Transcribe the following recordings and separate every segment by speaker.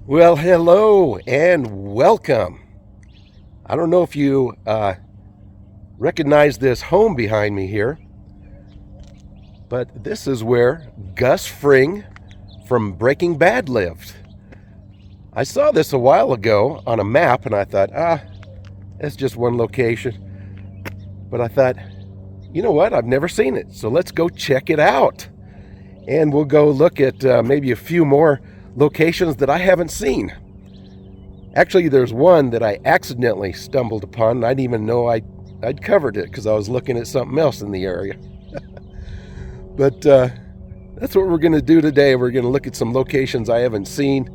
Speaker 1: Well, hello and welcome. I don't know if you recognize this home behind me here, but this is where Gus Fring from Breaking Bad lived. I saw this a while ago on a map and I thought, it's just one location. But I thought, you know what? I've never seen it, so let's go check it out. And we'll go look at maybe a few more locations that I haven't seen. Actually, there's one that I accidentally stumbled upon, and I didn't even know I'd covered it because I was looking at something else in the area. But that's what we're going to do today. We're going to look at some locations I haven't seen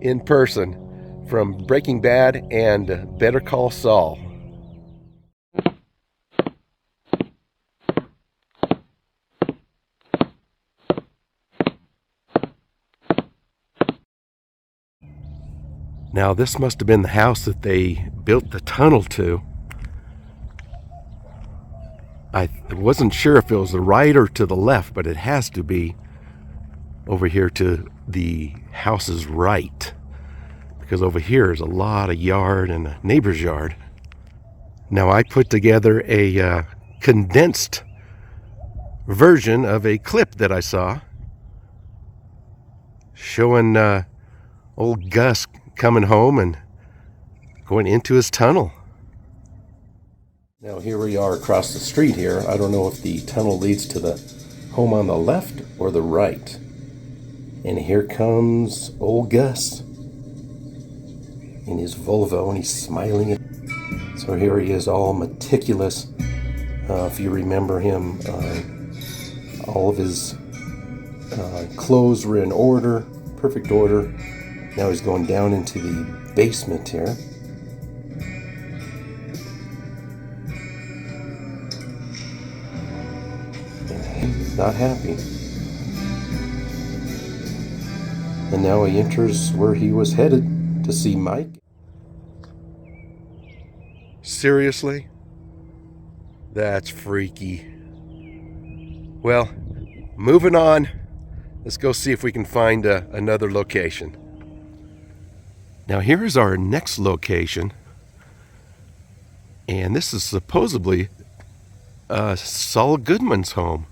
Speaker 1: in person from Breaking Bad and Better Call Saul. Now, this must have been the house that they built the tunnel to. I wasn't sure if it was the right or to the left, but it has to be over here to the house's right, because over here is a lot of yard and a neighbor's yard. Now, I put together a condensed version of a clip that I saw showing old Gus coming home and going into his tunnel. Now here we are across the street here. I don't know if the tunnel leads to the home on the left or the right. And here comes old Gus in his Volvo, and he's smiling. So here he is, all meticulous. If you remember him, all of his clothes were in order, perfect order. Now he's going down into the basement here. And he's not happy. And now he enters where he was headed to see Mike. Seriously? That's freaky. Well, moving on. Let's go see if we can find another location. Now here is our next location, and this is supposedly Saul Goodman's home.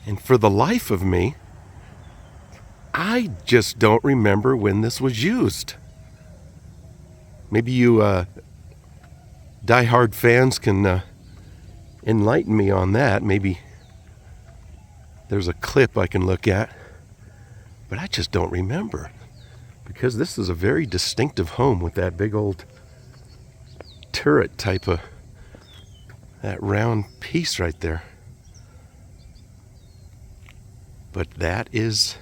Speaker 1: And for the life of me, I just don't remember when this was used. Maybe you diehard fans can enlighten me on that. Maybe there's a clip I can look at, but I just don't remember. Because this is a very distinctive home with that big old turret type of, that round piece right there. But that's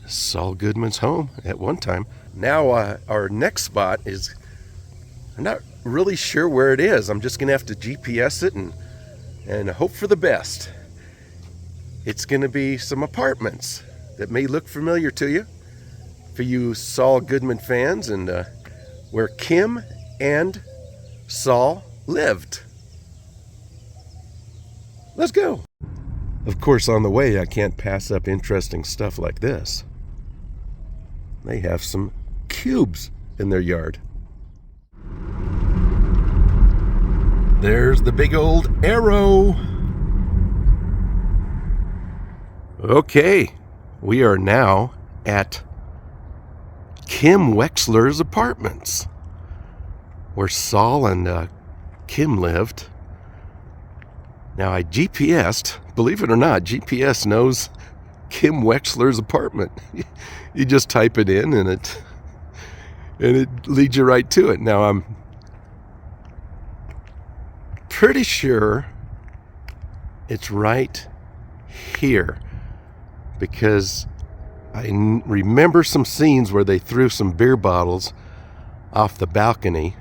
Speaker 1: Saul Goodman's home at one time. Now our next spot is, I'm not really sure where it is. I'm just going to have to GPS it and hope for the best. It's going to be some apartments that may look familiar to you, for you Saul Goodman fans, and where Kim and Saul lived. Let's go. Of course, on the way, I can't pass up interesting stuff like this. They have some cubes in their yard. There's the big old arrow. Okay. We are now at Kim Wexler's apartments, where Saul and Kim lived. Now I GPS'd, believe it or not, GPS knows Kim Wexler's apartment. You just type it in and it leads you right to it. Now I'm pretty sure it's right here, because I remember some scenes where they threw some beer bottles off the balcony,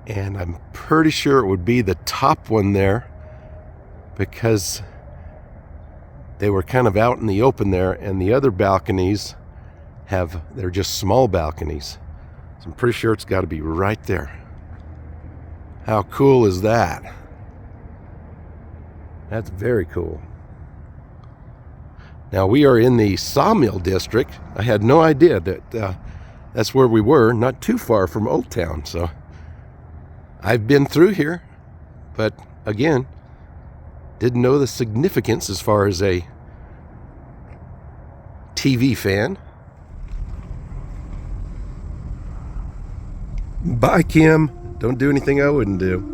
Speaker 1: and I'm pretty sure it would be the top one there, because they were kind of out in the open there, and the other balconies they're just small balconies. So I'm pretty sure it's got to be right there. How cool is that? That's very cool. Now we are in the Sawmill District. I had no idea that that's where we were, not too far from Old Town. So I've been through here, but again, didn't know the significance as far as a TV fan. Bye, Kim. Don't do anything I wouldn't do.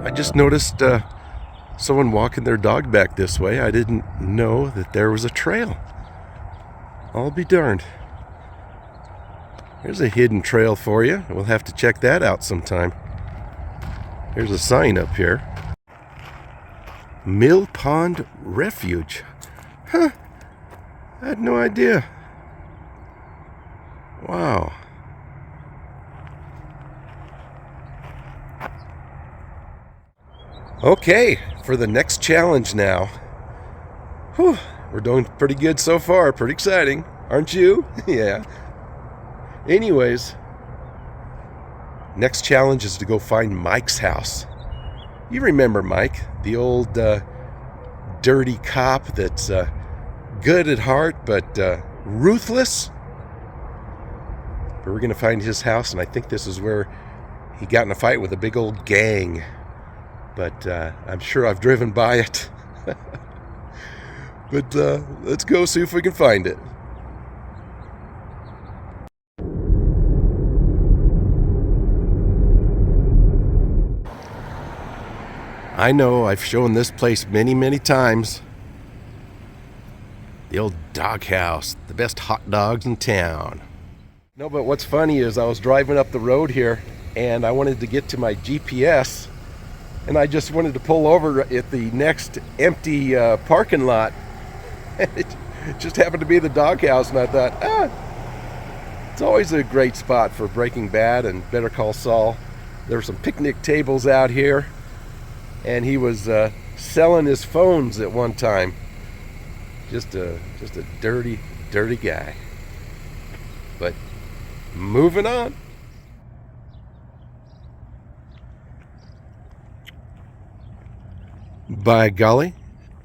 Speaker 1: I just noticed someone walking their dog back this way. I didn't know that there was a trail. I'll be darned. There's a hidden trail for you. We'll have to check that out sometime. There's a sign up here. Mill Pond Refuge. Huh. I had no idea. Wow. Okay, for the next challenge now. Whew, we're doing pretty good so far. Pretty exciting, aren't you? Yeah. Anyways, next challenge is to go find Mike's house. You remember Mike, the old dirty cop that's good at heart but ruthless? But we're going to find his house, and I think this is where he got in a fight with a big old gang. But I'm sure I've driven by it. But let's go see if we can find it. I know I've shown this place many, many times. The old doghouse, the best hot dogs in town. No, but what's funny is I was driving up the road here and I wanted to get to my GPS. And I just wanted to pull over at the next empty parking lot. It just happened to be the doghouse, and I thought, it's always a great spot for Breaking Bad and Better Call Saul. There were some picnic tables out here, and he was selling his phones at one time. Just a dirty, dirty guy. But moving on. By golly,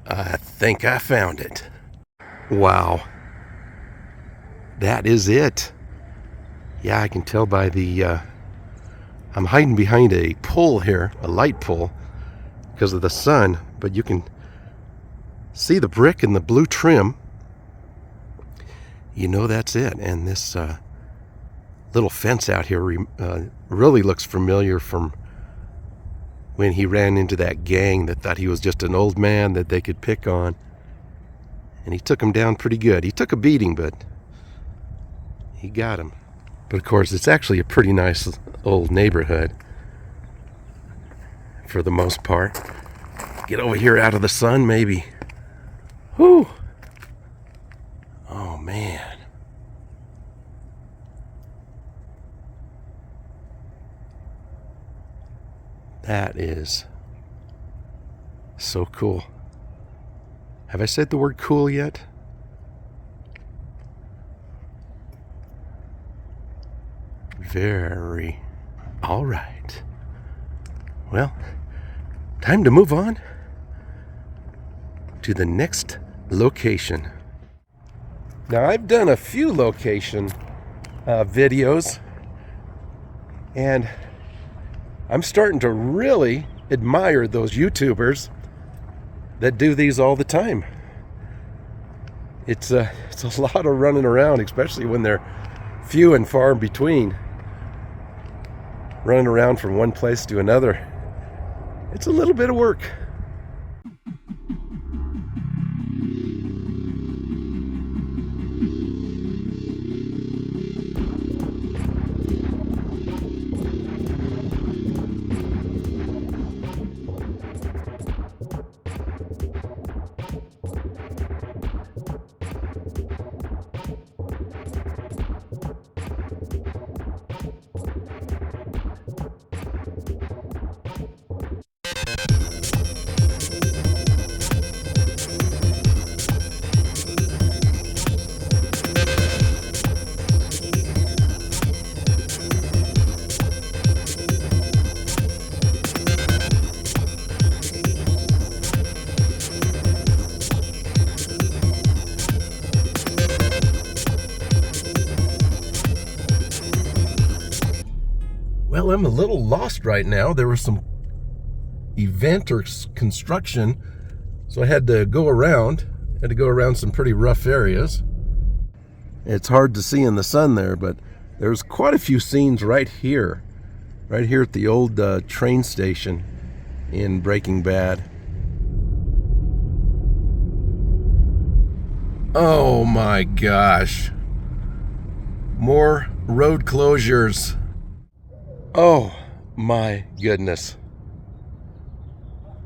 Speaker 1: I think I found it. Wow. That is it. Yeah, I can tell by the... I'm hiding behind a pole here, a light pole, because of the sun, but you can see the brick and the blue trim. You know that's it. And this little fence out here really looks familiar from when he ran into that gang that thought he was just an old man that they could pick on. And he took him down pretty good. He took a beating, but he got him. But of course, it's actually a pretty nice old neighborhood for the most part. Get over here out of the sun, maybe. Whew. Oh, man. That is so cool. Have I said the word cool yet? Very. All right. Well, time to move on to the next location. Now, I've done a few location videos, and I'm starting to really admire those YouTubers that do these all the time. It's a lot of running around, especially when they're few and far in between. Running around from one place to another. It's a little bit of work. Well, I'm a little lost right now. There was some event or construction, so I had to go around. Some pretty rough areas. It's hard to see in the sun there, but there's quite a few scenes right here at the old train station in Breaking Bad. Oh my gosh. More road closures. Oh my goodness.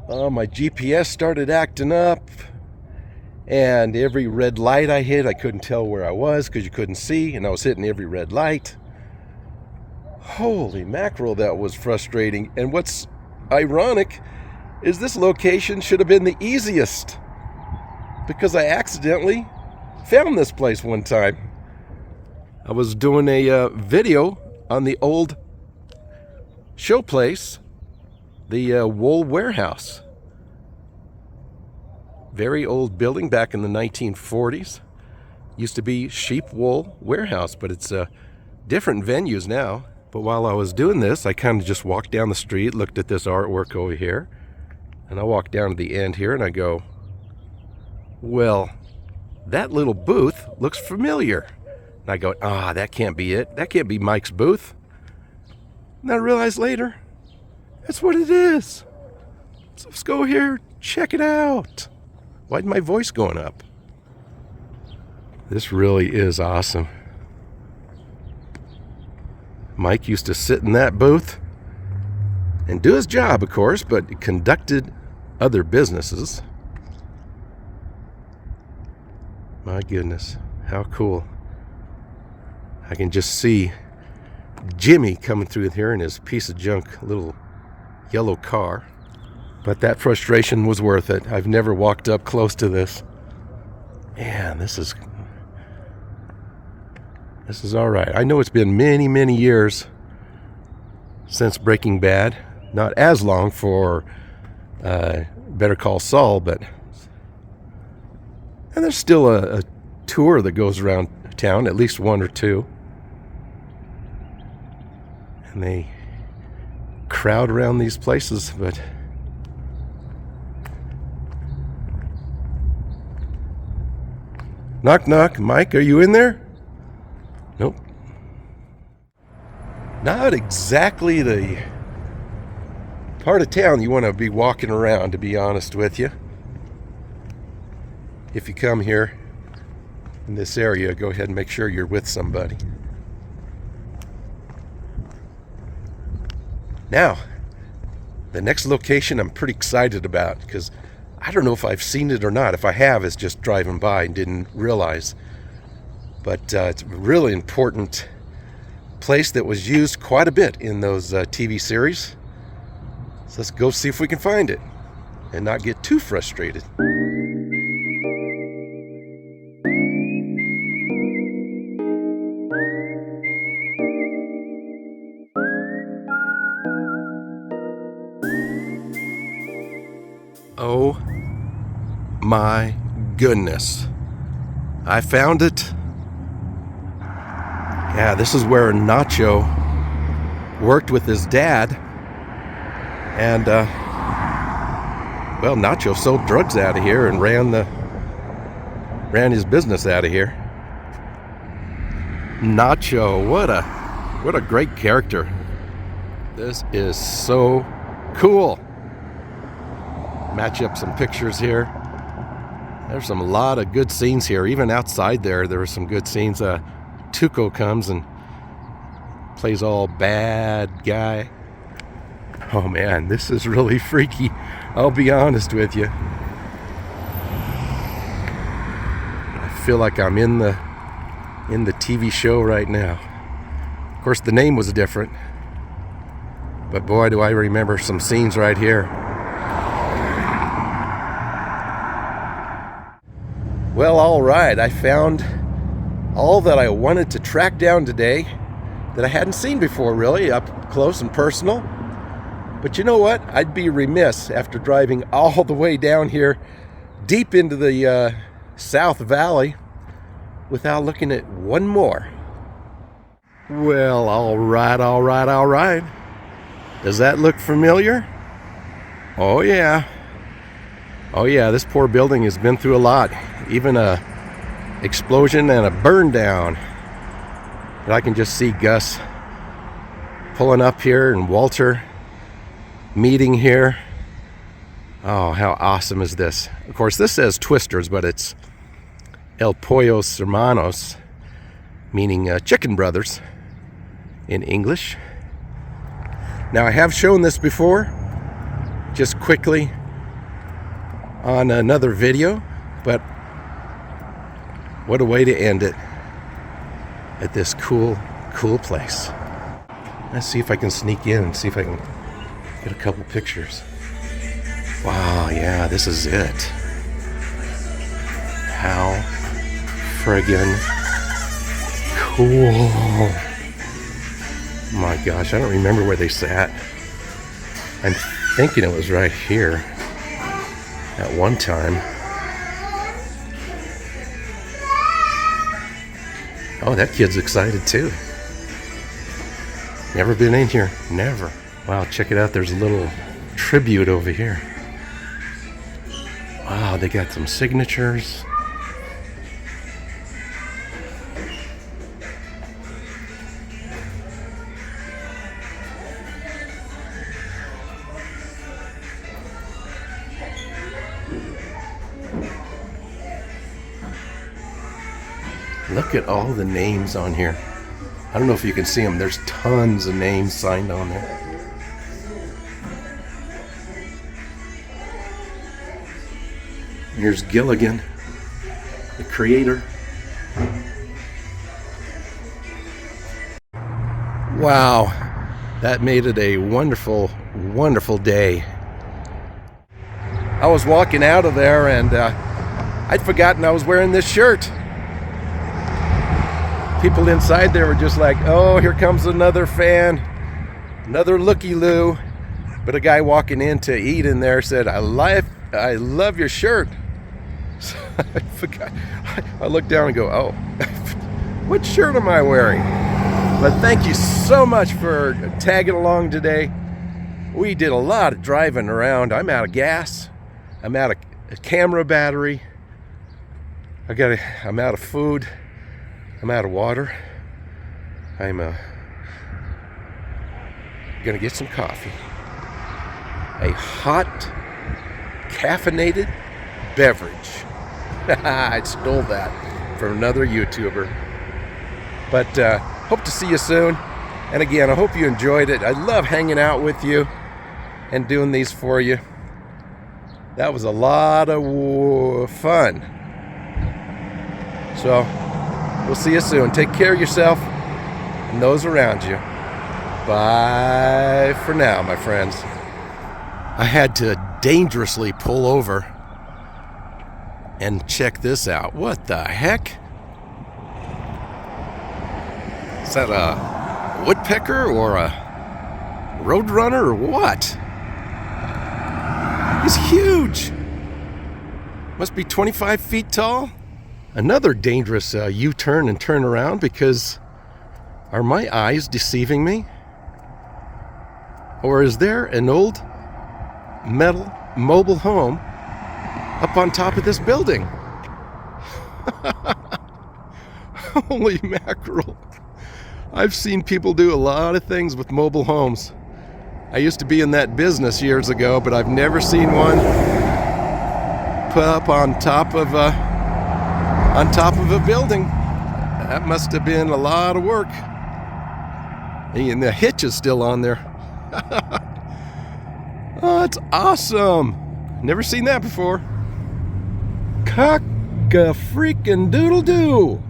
Speaker 1: Oh, my GPS started acting up, and every red light I hit, I couldn't tell where I was because you couldn't see, and I was hitting every red light. Holy mackerel, that was frustrating. And what's ironic is this location should have been the easiest, because I accidentally found this place one time. I was doing a video on the old show place, the wool warehouse. Very old building back in the 1940s. Used to be sheep wool warehouse, but it's different venues now. But while I was doing this, I kind of just walked down the street, looked at this artwork over here, and I walked down to the end here and I go, well, that little booth looks familiar. And I go, that can't be it. That can't be Mike's booth. And I realized later, that's what it is. So let's go here, check it out. Why'd my voice going up? This really is awesome. Mike used to sit in that booth and do his job, of course, but conducted other businesses. My goodness, how cool. I can just see Jimmy coming through here in his piece of junk little yellow car. But that frustration was worth it. I've never walked up close to this. Man, this is all right. I know it's been many, many years since Breaking Bad. Not as long for Better Call Saul, but... And there's still a tour that goes around town, at least one or two. And they crowd around these places, but... Knock, knock. Mike, are you in there? Nope. Not exactly the part of town you want to be walking around, to be honest with you. If you come here in this area, go ahead and make sure you're with somebody. Now, the next location I'm pretty excited about, because I don't know if I've seen it or not. If I have, it's just driving by and didn't realize. But it's a really important place that was used quite a bit in those TV series. So let's go see if we can find it and not get too frustrated. Oh my goodness. I found it. Yeah, this is where Nacho worked with his dad. And, well, Nacho sold drugs out of here and ran his business out of here. Nacho, what a great character. This is so cool. Match up some pictures here. There's a lot of good scenes here. Even outside there were some good scenes. Tuco comes and plays all bad guy. Oh man, this is really freaky. I'll be honest with you. I feel like I'm in the TV show right now. Of course, the name was different, but boy, do I remember some scenes right here. Well, all right, I found all that I wanted to track down today that I hadn't seen before, really, up close and personal. But you know what? I'd be remiss after driving all the way down here deep into the South Valley without looking at one more. Well, all right, all right, all right. Does that look familiar? Oh yeah. Oh yeah, this poor building has been through a lot. Even a explosion and a burn down. But I can just see Gus pulling up here and Walter meeting here. Oh, how awesome is this? Of course, this says Twisters, but it's El Pollos Hermanos, meaning chicken brothers in English. Now, I have shown this before, just quickly on another video, but what a way to end it at this cool place. Let's see if I can sneak in and see if I can get a couple pictures. Wow, yeah, this is it. How friggin' cool. My gosh, I don't remember where they sat. I'm thinking it was right here at one time. Oh, that kid's excited too. Never been in here, never. Wow, check it out, there's a little tribute over here. Wow, they got some signatures. Look at all the names on here. I don't know if you can see them. There's tons of names signed on there. Here's Gilligan, the creator. Wow, that made it a wonderful, wonderful day. I was walking out of there and I'd forgotten I was wearing this shirt. People inside there were just like, oh, here comes another fan, another looky-loo. But a guy walking in to eat in there said, I love your shirt. So I forgot. I looked down and go, oh, what shirt am I wearing? But thank you so much for tagging along today. We did a lot of driving around. I'm out of gas. I'm out of a camera battery. I'm out of food. I'm out of water. I'm gonna get some coffee. A hot, caffeinated beverage. I stole that from another YouTuber. But hope to see you soon. And again, I hope you enjoyed it. I love hanging out with you and doing these for you. That was a lot of fun. So, we'll see you soon. Take care of yourself and those around you. Bye for now, my friends. I had to dangerously pull over and check this out. What the heck? Is that a woodpecker or a roadrunner or what? He's huge. Must be 25 feet tall. Another dangerous U-turn and turn around, because are my eyes deceiving me? Or is there an old metal mobile home up on top of this building? Holy mackerel. I've seen people do a lot of things with mobile homes. I used to be in that business years ago, but I've never seen one put up on top of a building. That must have been a lot of work. And the hitch is still on there. Oh, it's awesome. Never seen that before. Cock-a-freaking doodle-doo.